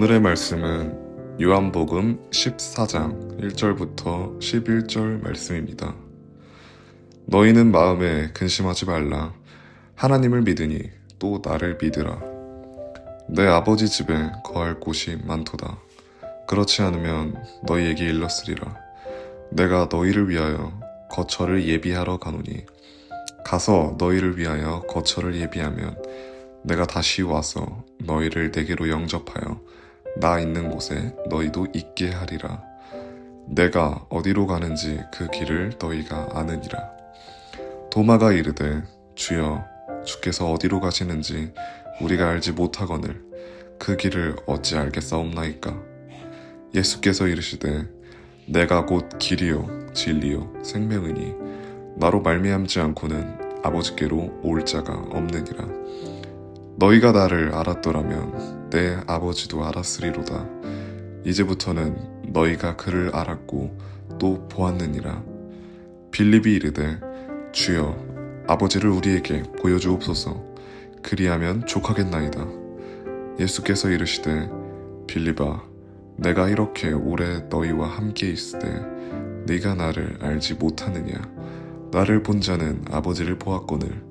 오늘의 말씀은 요한복음 14장 1절부터 11절 말씀입니다. 너희는 마음에 근심하지 말라. 하나님을 믿으니 또 나를 믿으라. 내 아버지 집에 거할 곳이 많도다. 그렇지 않으면 너희에게 일렀으리라. 내가 너희를 위하여 거처를 예비하러 가노니 가서 너희를 위하여 거처를 예비하면 내가 다시 와서 너희를 내게로 영접하여 나 있는 곳에 너희도 있게 하리라. 내가 어디로 가는지 그 길을 너희가 아느니라. 도마가 이르되 주여 주께서 어디로 가시는지 우리가 알지 못하거늘 그 길을 어찌 알겠사옵나이까. 예수께서 이르시되 내가 곧 길이요 진리요 생명이니 나로 말미암지 않고는 아버지께로 올 자가 없느니라. 너희가 나를 알았더라면 내 아버지도 알았으리로다. 이제부터는 너희가 그를 알았고 또 보았느니라. 빌립이 이르되 주여 아버지를 우리에게 보여주옵소서. 그리하면 족하겠나이다. 예수께서 이르시되 빌립아 내가 이렇게 오래 너희와 함께 있으되 네가 나를 알지 못하느냐. 나를 본 자는 아버지를 보았거늘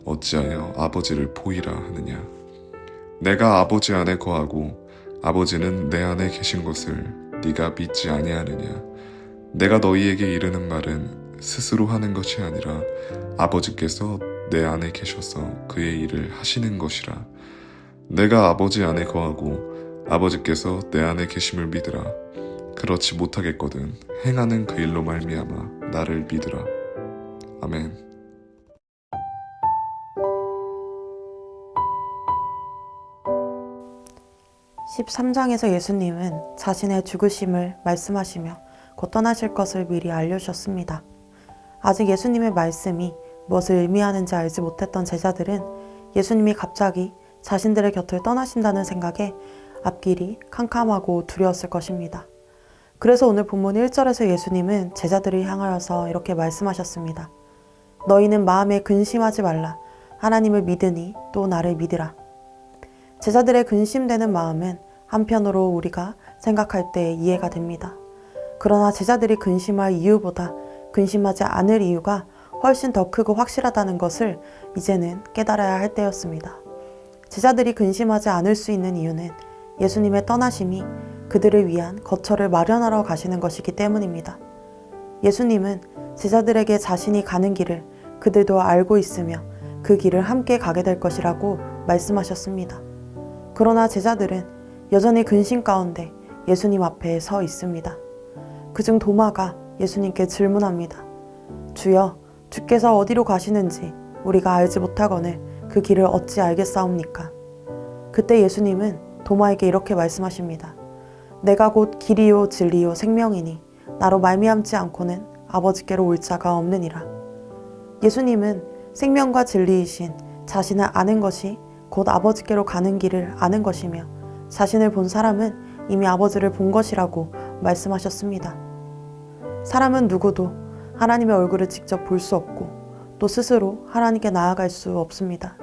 어찌하여 아버지를 보이라 하느냐. 내가 아버지 안에 거하고 아버지는 내 안에 계신 것을 네가 믿지 아니하느냐. 내가 너희에게 이르는 말은 스스로 하는 것이 아니라 아버지께서 내 안에 계셔서 그의 일을 하시는 것이라. 내가 아버지 안에 거하고 아버지께서 내 안에 계심을 믿으라. 그렇지 못하겠거든 행하는 그 일로 말미암아 나를 믿으라. 아멘. 13장에서 예수님은 자신의 죽으심을 말씀하시며 곧 떠나실 것을 미리 알려주셨습니다. 아직 예수님의 말씀이 무엇을 의미하는지 알지 못했던 제자들은 예수님이 갑자기 자신들의 곁을 떠나신다는 생각에 앞길이 캄캄하고 두려웠을 것입니다. 그래서 오늘 본문 1절에서 예수님은 제자들을 향하여서 이렇게 말씀하셨습니다. 너희는 마음에 근심하지 말라. 하나님을 믿으니 또 나를 믿으라. 제자들의 근심되는 마음은 한편으로 우리가 생각할 때 이해가 됩니다. 그러나 제자들이 근심할 이유보다 근심하지 않을 이유가 훨씬 더 크고 확실하다는 것을 이제는 깨달아야 할 때였습니다. 제자들이 근심하지 않을 수 있는 이유는 예수님의 떠나심이 그들을 위한 거처를 마련하러 가시는 것이기 때문입니다. 예수님은 제자들에게 자신이 가는 길을 그들도 알고 있으며 그 길을 함께 가게 될 것이라고 말씀하셨습니다. 그러나 제자들은 여전히 근심 가운데 예수님 앞에 서 있습니다. 그중 도마가 예수님께 질문합니다. 주여, 주께서 어디로 가시는지 우리가 알지 못하거늘 그 길을 어찌 알겠사옵니까? 그때 예수님은 도마에게 이렇게 말씀하십니다. 내가 곧 길이요 진리요 생명이니 나로 말미암지 않고는 아버지께로 올 자가 없느니라. 예수님은 생명과 진리이신 자신을 아는 것이 곧 아버지께로 가는 길을 아는 것이며 자신을 본 사람은 이미 아버지를 본 것이라고 말씀하셨습니다. 사람은 누구도 하나님의 얼굴을 직접 볼 수 없고 또 스스로 하나님께 나아갈 수 없습니다.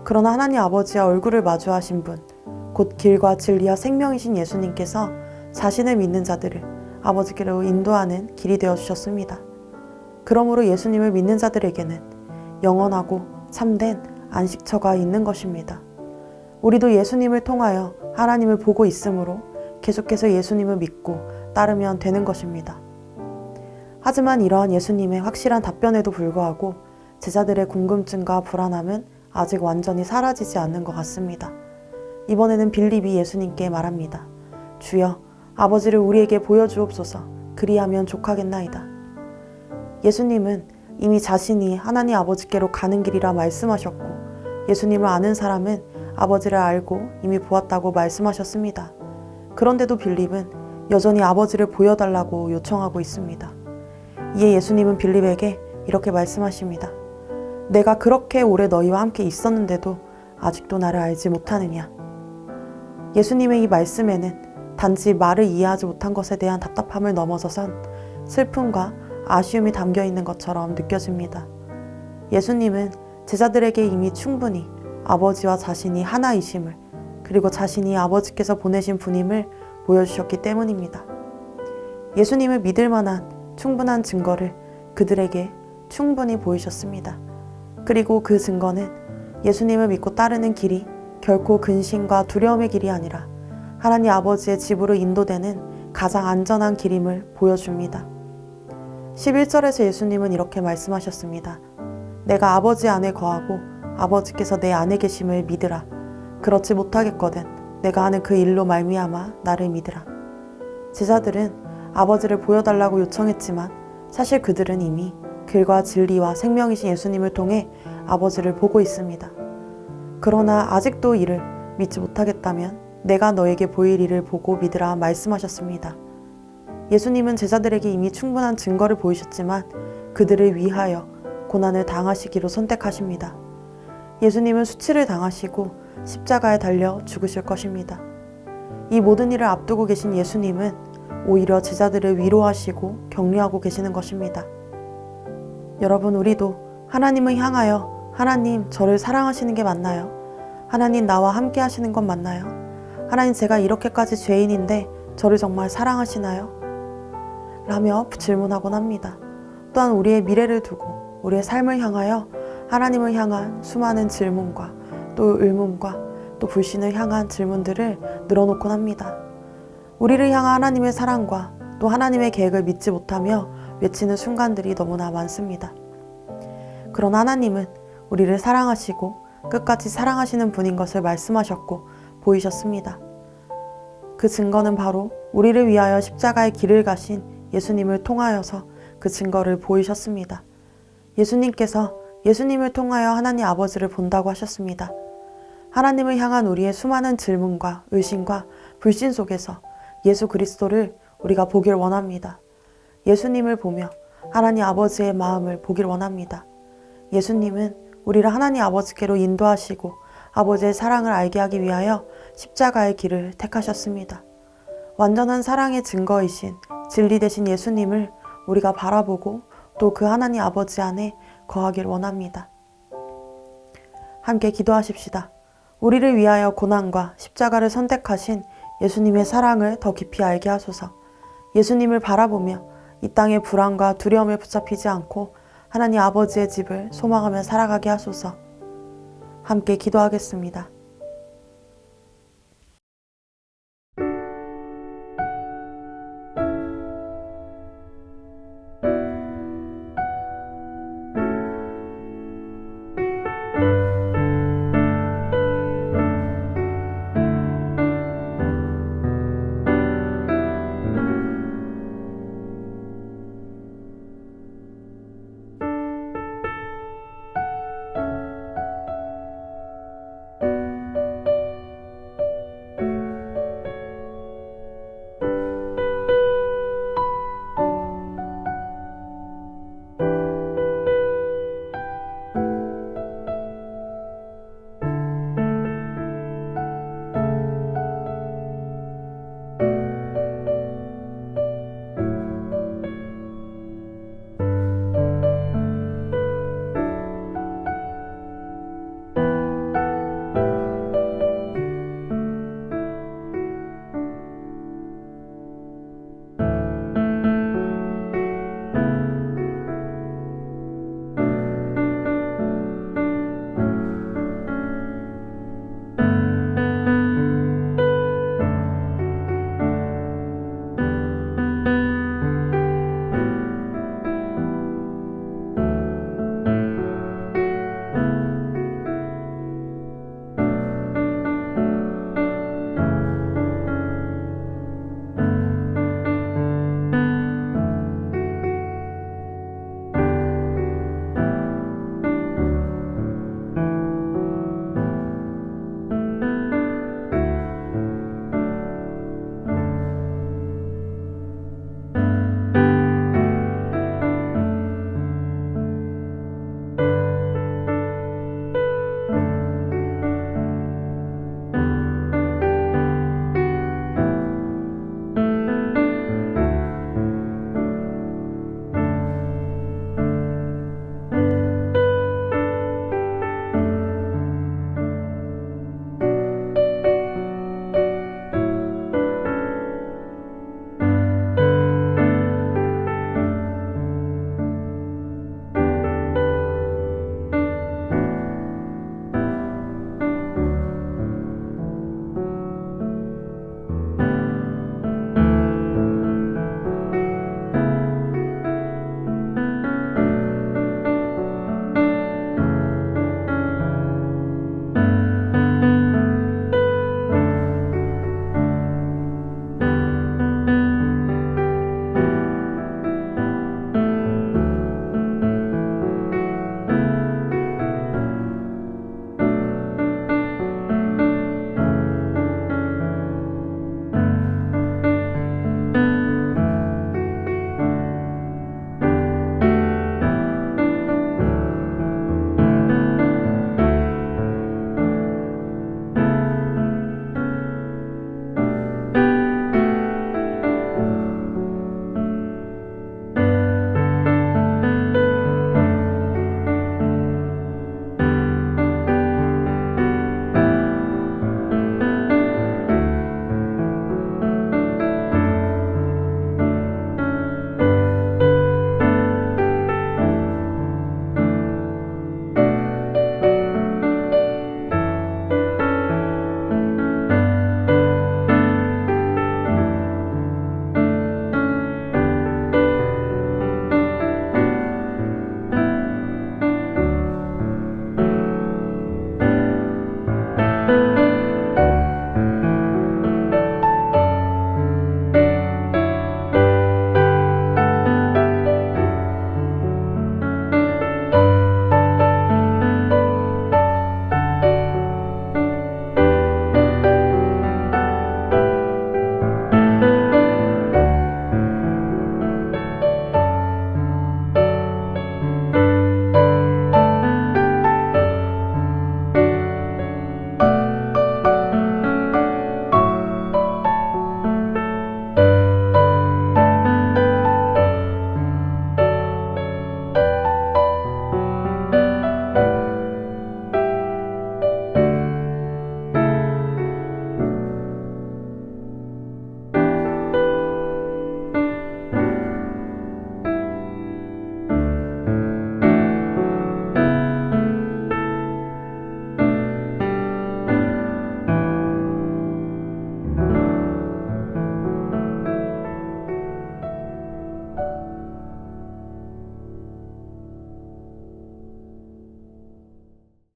그러나 하나님 아버지와 얼굴을 마주하신 분, 곧 길과 진리와 생명이신 예수님께서 자신을 믿는 자들을 아버지께로 인도하는 길이 되어주셨습니다. 그러므로 예수님을 믿는 자들에게는 영원하고 참된 안식처가 있는 것입니다. 우리도 예수님을 통하여 하나님을 보고 있으므로 계속해서 예수님을 믿고 따르면 되는 것입니다. 하지만 이러한 예수님의 확실한 답변에도 불구하고 제자들의 궁금증과 불안함은 아직 완전히 사라지지 않는 것 같습니다. 이번에는 빌립이 예수님께 말합니다. 주여, 아버지를 우리에게 보여주옵소서. 그리하면 족하겠나이다. 예수님은 이미 자신이 하나님 아버지께로 가는 길이라 말씀하셨고 예수님을 아는 사람은 아버지를 알고 이미 보았다고 말씀하셨습니다. 그런데도 빌립은 여전히 아버지를 보여달라고 요청하고 있습니다. 이에 예수님은 빌립에게 이렇게 말씀하십니다. 내가 그렇게 오래 너희와 함께 있었는데도 아직도 나를 알지 못하느냐. 예수님의 이 말씀에는 단지 말을 이해하지 못한 것에 대한 답답함을 넘어서선 슬픔과 아쉬움이 담겨 있는 것처럼 느껴집니다. 예수님은 제자들에게 이미 충분히 아버지와 자신이 하나이심을 그리고 자신이 아버지께서 보내신 분임을 보여주셨기 때문입니다. 예수님을 믿을 만한 충분한 증거를 그들에게 충분히 보이셨습니다. 그리고 그 증거는 예수님을 믿고 따르는 길이 결코 근심과 두려움의 길이 아니라 하나님 아버지의 집으로 인도되는 가장 안전한 길임을 보여줍니다. 11절에서 예수님은 이렇게 말씀하셨습니다. 내가 아버지 안에 거하고 아버지께서 내 안에 계심을 믿으라. 그렇지 못하겠거든 내가 하는 그 일로 말미암아 나를 믿으라. 제자들은 아버지를 보여달라고 요청했지만 사실 그들은 이미 길과 진리와 생명이신 예수님을 통해 아버지를 보고 있습니다. 그러나 아직도 이를 믿지 못하겠다면 내가 너에게 보일 일을 보고 믿으라 말씀하셨습니다. 예수님은 제자들에게 이미 충분한 증거를 보이셨지만 그들을 위하여 고난을 당하시기로 선택하십니다. 예수님은 수치를 당하시고 십자가에 달려 죽으실 것입니다. 이 모든 일을 앞두고 계신 예수님은 오히려 제자들을 위로하시고 격려하고 계시는 것입니다. 여러분, 우리도 하나님을 향하여 하나님 저를 사랑하시는 게 맞나요? 하나님 나와 함께 하시는 건 맞나요? 하나님 제가 이렇게까지 죄인인데 저를 정말 사랑하시나요? 라며 질문하곤 합니다. 또한 우리의 미래를 두고 우리의 삶을 향하여 하나님을 향한 수많은 질문과 또 의문과 또 불신을 향한 질문들을 늘어놓곤 합니다. 우리를 향한 하나님의 사랑과 또 하나님의 계획을 믿지 못하며 외치는 순간들이 너무나 많습니다. 그러나 하나님은 우리를 사랑하시고 끝까지 사랑하시는 분인 것을 말씀하셨고 보이셨습니다. 그 증거는 바로 우리를 위하여 십자가의 길을 가신 예수님을 통하여서 그 증거를 보이셨습니다. 예수님께서 예수님을 통하여 하나님 아버지를 본다고 하셨습니다. 하나님을 향한 우리의 수많은 질문과 의심과 불신 속에서 예수 그리스도를 우리가 보길 원합니다. 예수님을 보며 하나님 아버지의 마음을 보길 원합니다. 예수님은 우리를 하나님 아버지께로 인도하시고 아버지의 사랑을 알게 하기 위하여 십자가의 길을 택하셨습니다. 완전한 사랑의 증거이신 진리 되신 예수님을 우리가 바라보고 또 그 하나님 아버지 안에 거하길 원합니다. 함께 기도하십시다. 우리를 위하여 고난과 십자가를 선택하신 예수님의 사랑을 더 깊이 알게 하소서. 예수님을 바라보며 이 땅의 불안과 두려움에 붙잡히지 않고 하나님 아버지의 집을 소망하며 살아가게 하소서. 함께 기도하겠습니다.